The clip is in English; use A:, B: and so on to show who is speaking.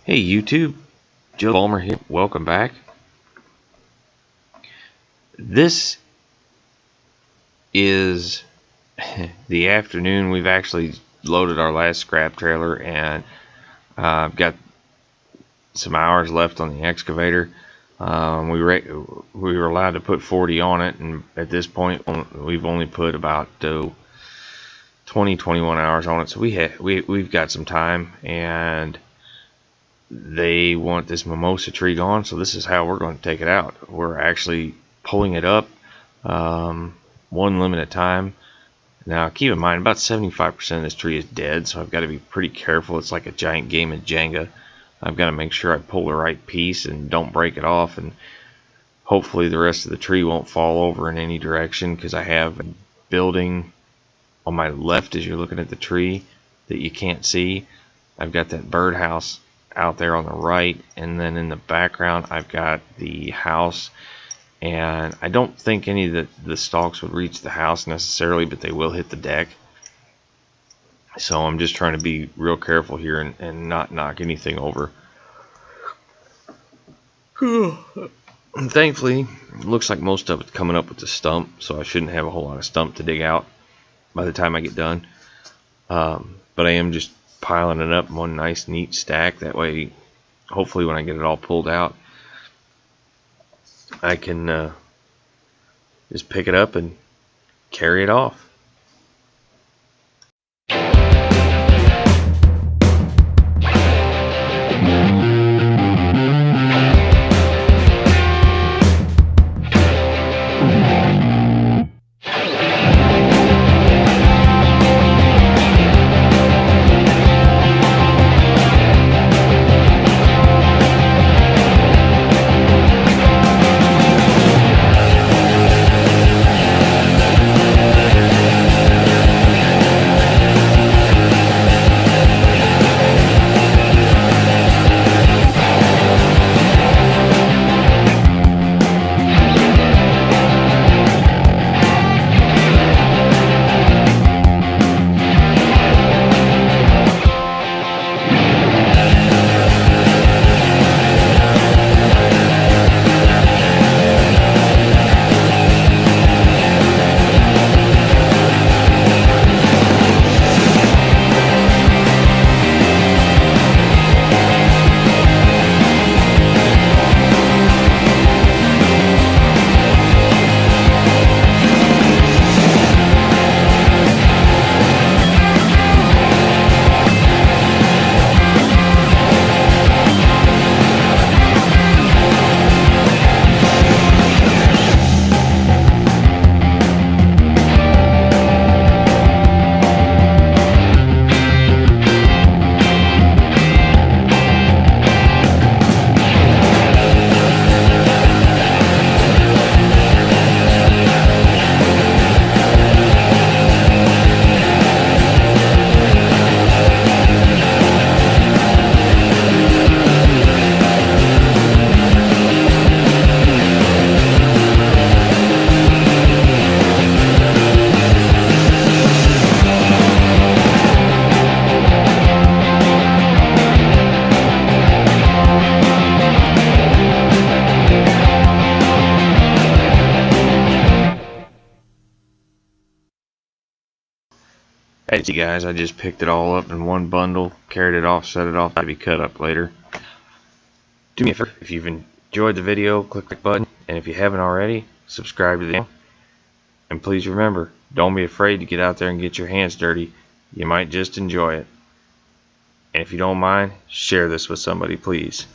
A: Hey YouTube, Joe Balmer here. Welcome back. This is the afternoon. We've actually loaded our last scrap trailer, and I've got some hours left on the excavator. We were allowed to put 40 on it, and at this point we've only put about 20-21 hours on it. So we've got some time, and they want this mimosa tree gone, so this is how we're going to take it out. We're actually pulling it up one limb at a time. Now keep in mind, about 75% of this tree is dead, so I've got to be pretty careful. It's like a giant game of Jenga. I've got to make sure I pull the right piece and don't break it off, and hopefully the rest of the tree won't fall over in any direction, because I have a building on my left as you're looking at the tree that you can't see. I've got that birdhouse out there on the right, and then in the background I've got the house, and I don't think any of the stalks would reach the house necessarily, but they will hit the deck. So I'm just trying to be real careful here and not knock anything over. And thankfully it looks like most of it's coming up with the stump, so I shouldn't have a whole lot of stump to dig out by the time I get done. But I am just piling it up in one nice neat stack. That way hopefully when I get it all pulled out, I can just pick it up and carry it off. Hey guys, I just picked it all up in one bundle, carried it off, set it off to be cut up later. Do me a favor, if you've enjoyed the video, click the button, and if you haven't already, subscribe to the channel. And please remember, don't be afraid to get out there and get your hands dirty. You might just enjoy it. And if you don't mind, share this with somebody, please.